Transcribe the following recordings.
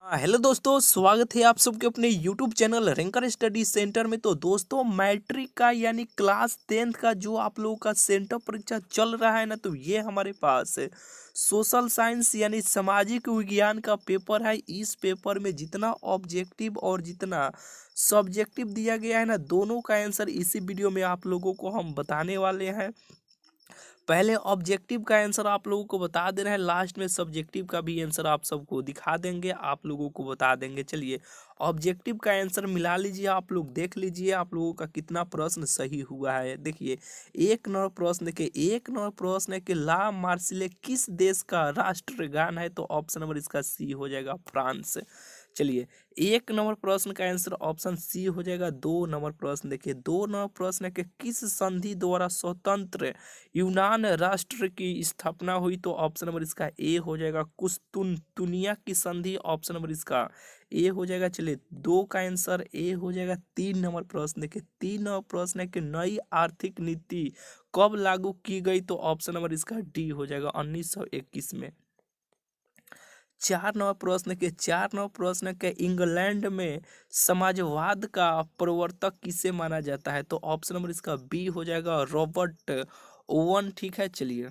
Hello दोस्तों, स्वागत है आप सबके अपने YouTube channel ranker study centre में। तो दोस्तों, मैट्रिक का यानी क्लास 10th का जो आप लोगों का सेंटर परीक्षा चल रहा है ना, तो ये हमारे पास है सोशल साइंस यानी सामाजिक विज्ञान का पेपर है। इस पेपर में जितना ऑब्जेक्टिव और जितना सब्जेक्टिव दिया गया है ना, दोनों का आंसर इसी वीडियो में आप लोगों को हम बताने वाले हैं। पहले ऑब्जेक्टिव का आंसर आप लोगों को बता दे रहे हैं, लास्ट में सब्जेक्टिव का भी आंसर आप सबको दिखा देंगे, आप लोगों को बता देंगे। चलिए ऑब्जेक्टिव का आंसर मिला लीजिए, आप लोग देख लीजिए आप लोगों का कितना प्रश्न सही हुआ है। देखिए एक नंबर प्रश्न, देखिए एक नंबर प्रश्न है कि ला मार्सिले किस देश का राष्ट्रगान है, तो ऑप्शन नंबर इसका सी हो जाएगा, फ्रांस। चलिए एक नंबर प्रश्न का आंसर ऑप्शन सी हो जाएगा। दो नंबर प्रश्न, देखिए दो नंबर प्रश्न है कि किस संधि द्वारा स्वतंत्र यूनान राष्ट्र की स्थापना हुई, तो ऑप्शन नंबर इसका ए हो जाएगा, कुस्तुनतुनिया की संधि, ऑप्शन नंबर इसका ए हो जाएगा। चलिए दो का आंसर ए हो जाएगा। तीन नंबर प्रश्न, देखिए तीन नंबर प्रश्न है कि नई आर्थिक नीति कब लागू की गई, तो ऑप्शन नंबर इसका डी हो जाएगा, 1921 में। चार नंबर प्रश्न के चार नंबर प्रश्न के इंग्लैंड में समाजवाद का प्रवर्तक किसे माना जाता है, तो ऑप्शन नंबर इसका बी हो जाएगा, रॉबर्ट ओवन। ठीक है, चलिए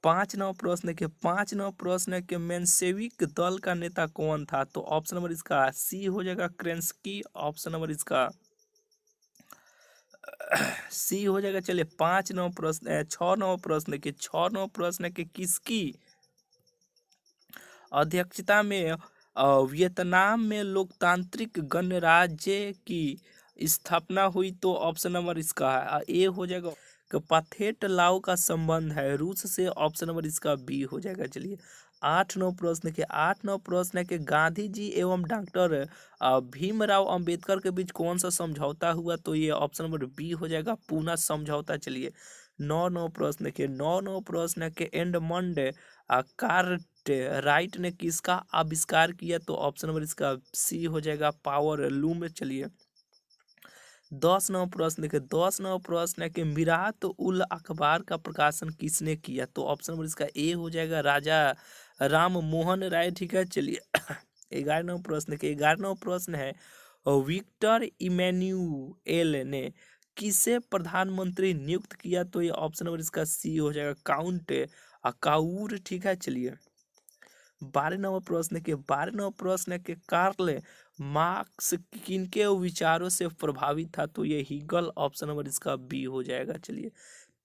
पांच नंबर प्रश्न के पांच नंबर प्रश्न के मेंशेविक दल का नेता कौन था, तो ऑप्शन नंबर इसका सी हो जाएगा, क्रेंस्की, ऑप्शन नंबर इसका सी हो जाएगा। चलिए पांच नंबर प्रश्न छह नंबर प्रश्न के छह नंबर प्रश्न के किसकी अध्यक्षता में वियतनाम में लोकतांत्रिक गणराज्य की स्थापना हुई, तो ऑप्शन नंबर इसका ए हो जाएगा, कि पाथेट लाओ का संबंध है रूस से, ऑप्शन नंबर इसका बी हो जाएगा। चलिए आठ नौ प्रश्न के आठ नौ प्रश्न है कि गांधी जी एवं डॉक्टर भीमराव अंबेडकर के बीच कौन सा समझौता हुआ, तो ये ऑप्शन नंबर बी हो जाएगा, पूना समझौता। चलिए नौ नौ प्रश्न के नौ नौ प्रश्न के एंडमंड कार्ट राइट ने किसका आविष्कार किया, तो ऑप्शन नंबर इसका सी हो जाएगा, पावर लूम। चलिए दस नंबर प्रश्न के दस नंबर प्रश्न है कि मिरात उल अखबार का प्रकाशन किसने किया, तो ऑप्शन नंबर इसका ए हो जाएगा, राजा राम मोहन राय। ठीक है, चलिए ग्यारह नंबर प्रश्न के ग्यारह नंबर प्रश्न है विक्टर इमैनुएल ने किसे प्रधानमंत्री नियुक्त किया, तो ये ऑप्शन नंबर इसका सी हो जाएगा, काउंट अकाउर। ठीक है, चलिए बारह नंबर प्रश्न के बारह नंबर प्रश्न के कार्ल मार्क्स किनके विचारों से प्रभावित था, तो ये हीगल, ऑप्शन नंबर इसका बी हो जाएगा। चलिए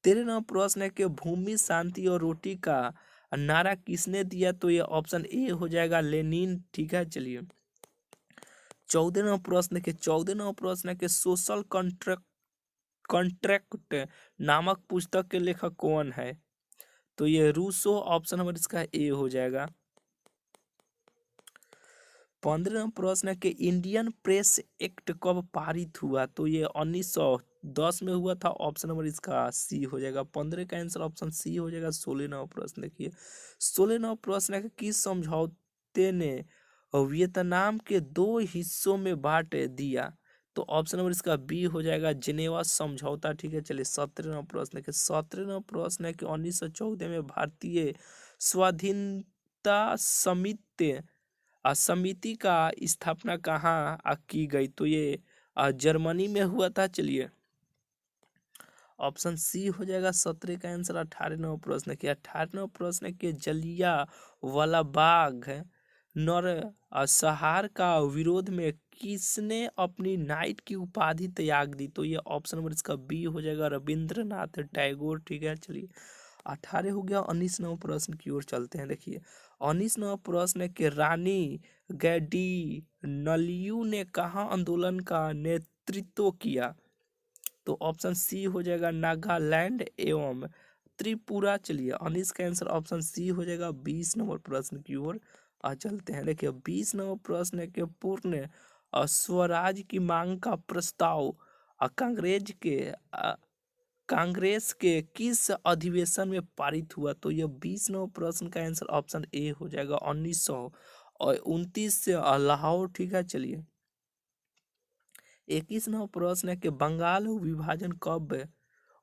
तेरह नंबर प्रश्न है कि भूमि शांति और रोटी का नारा किसने दिया, तो ये ऑप्शन ए हो जाएगा, लेनिन। ठीक है, चलिए चौदह नंबर प्रश्न के चौदह नंबर प्रश्न के सोशल कॉन्ट्रैक्ट नामक पुस्तक के लेखक कौन है, तो ये रूसो, ऑप्शन नंबर इसका ए हो जाएगा। पंद्रह प्रश्न है कि इंडियन प्रेस एक्ट कब पारित हुआ, तो ये 1910 में हुआ था, ऑप्शन नंबर इसका सी हो जाएगा। पंद्रह का आंसर ऑप्शन सी हो जाएगा। सोलह नंबर प्रश्न देखिए सोलह नंबर प्रश्न है कि किस समझौते ने वियतनाम के दो हिस्सों में बांट दिया, तो ऑप्शन नंबर इसका बी हो जाएगा, जिनेवा समझौता। ठीक है, चलिए सत्रह नंबर प्रश्न है कि सत्रह नंबर प्रश्न है कि 1914 में भारतीय स्वाधीनता समिति समिति का स्थापना कहाँ की गई, तो ये जर्मनी में हुआ था। चलिए ऑप्शन सी हो जाएगा सत्रह का आंसर। अठारह नंबर प्रश्न के अठारह नंबर प्रश्न के जलिया वाला बाग नरसंहार का विरोध में किसने अपनी नाइट की उपाधि त्याग दी, तो ये ऑप्शन नंबर इसका बी हो जाएगा, रविंद्रनाथ टैगोर। ठीक है, चलिए अठारह हो गया। उन्नीस नंबर प्रश्न की ओर चलते हैं। देखिए उन्नीस नंबर प्रश्न है कि रानी गैडिनलियू ने कहाँ आंदोलन का नेतृत्व किया, तो ऑप्शन सी हो जाएगा, नागालैंड एवं त्रिपुरा। चलिए उन्नीस का आंसर ऑप्शन सी हो जाएगा। बीस नंबर प्रश्न की ओर चलते हैं। देखिए बीस नंबर प्रश्न है कि पूर्ण स्वराज की मांग का प्रस्ताव कांग्रेस के किस अधिवेशन में पारित हुआ, तो यह 20 नंबर प्रश्न का आंसर ऑप्शन ए हो जाएगा, 1929 से लाहौर। ठीक है, चलिए इक्कीस नंबर प्रश्न है कि बंगाल विभाजन कब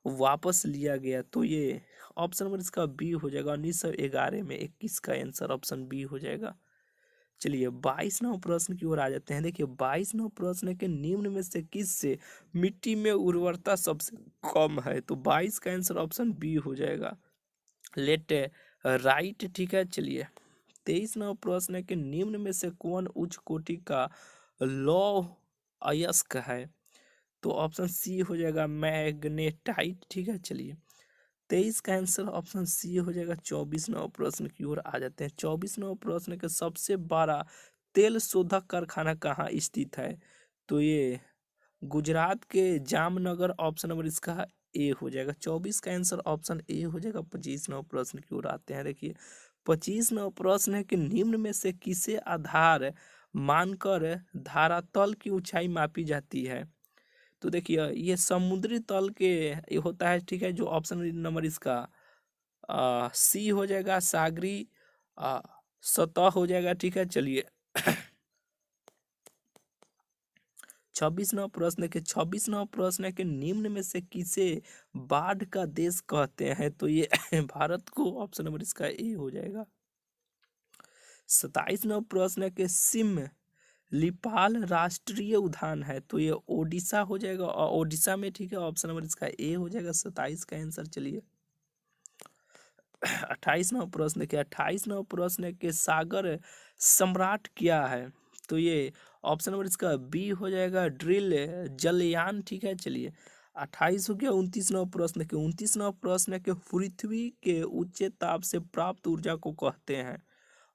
वापस लिया गया, तो ये ऑप्शन नंबर इसका बी हो जाएगा। 1911 में 21 का आंसर ऑप्शन बी हो जाएगा। चलिए 22 नंबर प्रश्न की ओर आ जाते हैं। देखिए 22 नंबर प्रश्न है कि निम्न में से किस से मिट्टी में उर्वरता सबसे कम है, तो 22 का आंसर ऑप्शन बी हो जाएगा। लेट राइट, ठीक है। चलिए 23 नंबर प्रश्न है कि निम्न में से कौन उच्च कोटि का लौह अयस्क है, तो ऑप्शन सी हो जाएगा मैग्नेटाइट, ठीक है। चलिए 23 का आंसर ऑप्शन सी हो जाएगा। 24 नंबर प्रश्न की ओर आ जाते हैं। 24 नंबर प्रश्न के सबसे बड़ा तेल शोधक कारखाना कहाँ स्थित है, तो ये गुजरात के जामनगर, ऑप्शन नंबर इसका ए हो जाएगा। 24 का आंसर ऑप्शन ए हो जाएगा। 25 नंबर प्रश्न की ओर आते हैं। देखिए 25 नंबर प्रश्न है कि निम्न में से किसे आधार मानकर धरातल की ऊंचाई मापी जाती है, तो देखिए ये समुद्री तल के ये होता है, ठीक है। जो ऑप्शन नंबर इसका सी हो जाएगा, सागरी आ, सतह हो जाएगा, ठीक है। चलिए 26वां प्रश्न के 26वां प्रश्न है कि निम्न में से किसे बाढ़ का देश कहते हैं, तो ये भारत को, ऑप्शन नंबर इसका ए हो जाएगा। 27वां प्रश्न है कि सिम लिपाल राष्ट्रीय उद्यान है, तो ये ओडिशा हो जाएगा, और ओडिशा में, ठीक है। ऑप्शन नंबर इसका ए हो जाएगा। 27 का आंसर। चलिए 28वां प्रश्न क्या, 28वां प्रश्न है कि सागर सम्राट क्या है, तो ये ऑप्शन नंबर इसका बी हो जाएगा, ड्रिल जलयान, ठीक है। चलिए 28 हो गया। 29वां प्रश्न के 29वां प्रश्न है कि पृथ्वी के उच्च ताप से प्राप्त ऊर्जा को कहते हैं,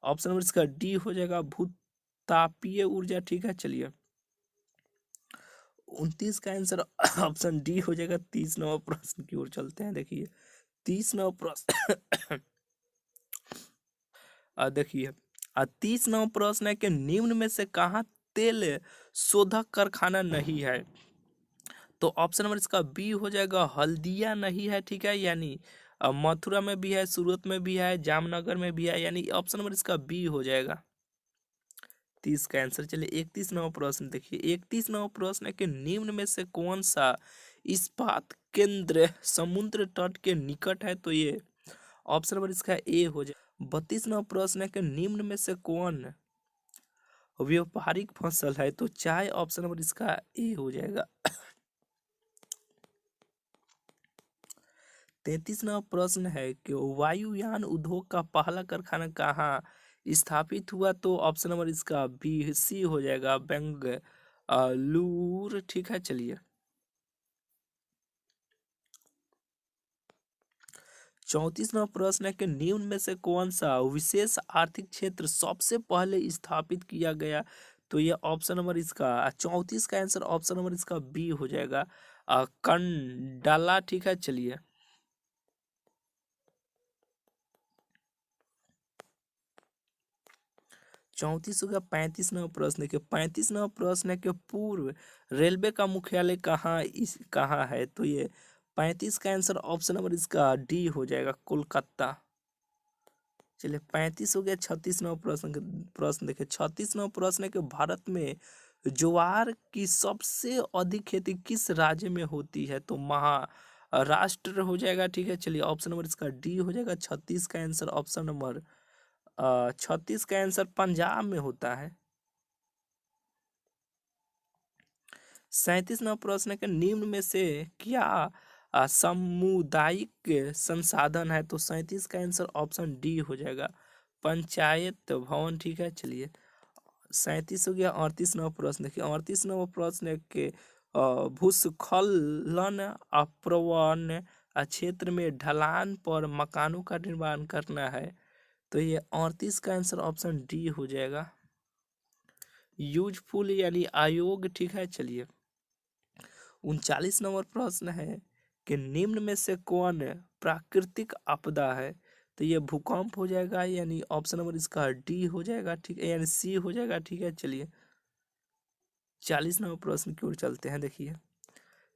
ऑप्शन नंबर इसका डी हो जाएगा, भूतापीय ऊर्जा, ठीक है। चलिए 29 का आंसर ऑप्शन डी हो जाएगा। 30 नंबर प्रश्न की ओर चलते हैं। देखिए 30 नंबर प्रश्न देखिए 30 नंबर प्रश्न है कि निम्न में से कहाँ तेल शोधक कारखाना नहीं है, तो ऑप्शन नंबर इसका बी हो जाएगा, हल्दिया नहीं है, ठीक है। यानी मथुरा में भी है, सूरत में भी है, जामनगर में भी है, यानी ऑप्शन नंबर इसका बी हो जाएगा। 30 का आंसर। चलिए 31 नंबर प्रश्न देखिए 31 नंबर प्रश्न है कि निम्न में से कौन सा इस्पात केंद्र समुद्र तट के निकट है, तो ये ऑप्शन नंबर इसका ए हो जाए। 32 नंबर प्रश्न है कि निम्न में से कौन व्यापारिक फसल है, तो चाय, ऑप्शन नंबर इसका ए हो जाएगा। 33 नंबर प्रश्न है कि वायुयान उद्योग का पहला कारखाना कहाँ स्थापित हुआ, तो ऑप्शन नंबर इसका बी सी हो जाएगा, बेंगलुरु, ठीक है। चलिए 34 नंबर प्रश्न है कि निम्न में से कौन सा विशेष आर्थिक क्षेत्र सबसे पहले स्थापित किया गया, तो ये ऑप्शन नंबर इसका 34 का आंसर ऑप्शन नंबर इसका बी हो जाएगा, कंडाला, ठीक है। चलिए 34 हो गया। 35 नंबर प्रश्न है कि 35 नंबर प्रश्न है कि पूर्व रेलवे का मुख्यालय कहाँ है, तो ये 35 का आंसर ऑप्शन नंबर इसका डी हो जाएगा, कोलकाता। चलिए 35 हो गया। 36 नंबर प्रश्न देखिए 36 नंबर प्रश्न है कि भारत में ज्वार की सबसे अधिक खेती किस राज्य में होती है, तो महाराष्ट्र हो जाएगा, ठीक है। चलिए ऑप्शन नंबर इसका डी हो जाएगा। 36 का आंसर ऑप्शन नंबर 36 का आंसर पंजाब में होता है। 37 नंबर प्रश्न है कि निम्न में से क्या सामुदायिक संसाधन है, तो 37 का आंसर ऑप्शन डी हो जाएगा, पंचायत भवन, ठीक है। चलिए 37 हो गया। 38 नंबर प्रश्न देखिए 38 नंबर प्रश्न है कि भूस्खलन अप्रवण क्षेत्र में ढलान पर मकानों का निर्माण करना है, तो ये 38 का आंसर ऑप्शन डी हो जाएगा, यूजफुल यानी आयोग, ठीक है। चलिए 39 नंबर प्रश्न है कि निम्न में से कौन प्राकृतिक आपदा है, तो ये भूकंप हो जाएगा, यानी ऑप्शन नंबर इसका डी हो जाएगा, ठीक है, यानी सी हो जाएगा, ठीक है। चलिए 40 नंबर प्रश्न की ओर चलते हैं। देखिए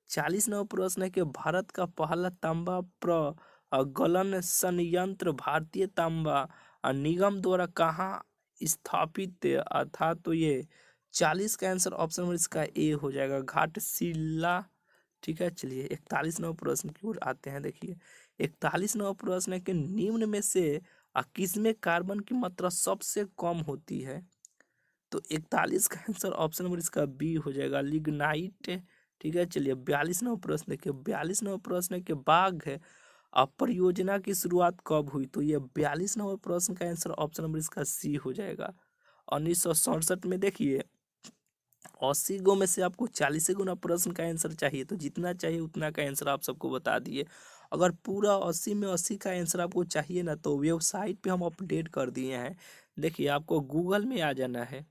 40 नंबर प्रश्न है कि भारत का पहला तांबा प्रगलन संयंत्र भारतीय तांबा निगम द्वारा कहाँ स्थापित था, तो ये 40 का आंसर ऑप्शन नंबर इसका ए हो जाएगा, घाटशिला, ठीक है, चलिए 41वां प्रश्न की ओर आते हैं। देखिए 41वां प्रश्न है कि निम्न में से किसमें कार्बन की मात्रा सबसे कम होती है? तो 41 का आंसर ऑप्शन नंबर इसका बी हो जाएगा, लिग्नाइट। ठीक है, चलिए 42वां प्रश्न देखिए, 42वां प्रश्न है कि बाघ है परियोजना की शुरुआत कब हुई? तो ये 42वां प्रश्न का आंसर ऑप्शन नंबर इसका सी हो जाएगा, 1967 में। देखिए 80 गो में से आपको 40 गुना प्रश्न का आंसर चाहिए, तो जितना चाहिए उतना का आंसर आप सबको बता दिए। अगर पूरा 80 में 80 का आंसर आपको चाहिए ना, तो वेबसाइट पे हम अपडेट कर दिए हैं। देखिए आपको गूगल में आ जाना है,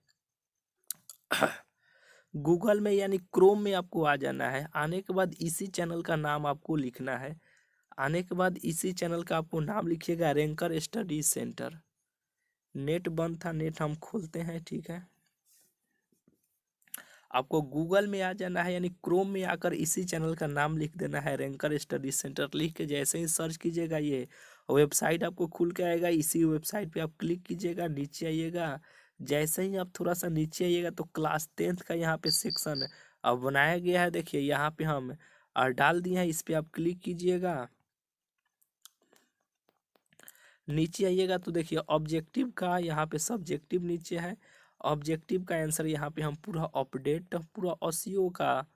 गूगल में यानी क्रोम में आपको आ जाना है। आने के बाद इसी चैनल का नाम आपको लिखना है। आने के बाद इसी चैनल का आपको नाम लिखिएगा, रैंकर स्टडी सेंटर। नेट बंद था, नेट हम खोलते हैं। ठीक है, आपको गूगल में आ जाना है, यानी क्रोम में आकर इसी चैनल का नाम लिख देना है, रैंकर स्टडी सेंटर। लिख के जैसे ही सर्च कीजिएगा, ये वेबसाइट आपको खुल के आएगा। इसी वेबसाइट पे आप क्लिक कीजिएगा, नीचे आइएगा। जैसे ही आप थोड़ा सा नीचे आइएगा तो क्लास 10th का यहाँ पे सेक्शन अब बनाया गया है। देखिए यहाँ पे हम डाल दिए हैं, इस पे आप क्लिक कीजिएगा। नीचे आइएगा तो देखिए ऑब्जेक्टिव का यहाँ पे सब्जेक्टिव नीचे है। ऑब्जेक्टिव का आंसर यहाँ पे हम पूरा अपडेट, पूरा 80 का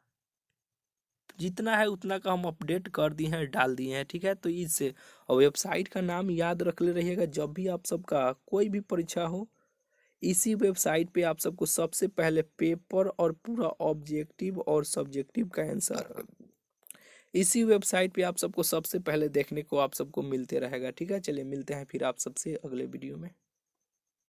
जितना है उतना का हम अपडेट कर दिए हैं, डाल दिए हैं। ठीक है, तो इस वेबसाइट का नाम याद रख ले रहिएगा। जब भी आप सबका कोई भी परीक्षा हो, इसी वेबसाइट पे आप सबको सबसे पहले पेपर और पूरा ऑब्जेक्टिव और सब्जेक्टिव का आंसर इसी वेबसाइट पे आप सबको सबसे पहले देखने को आप सबको मिलते रहेगा। ठीक है, चलिए मिलते हैं फिर आप सबसे अगले वीडियो में।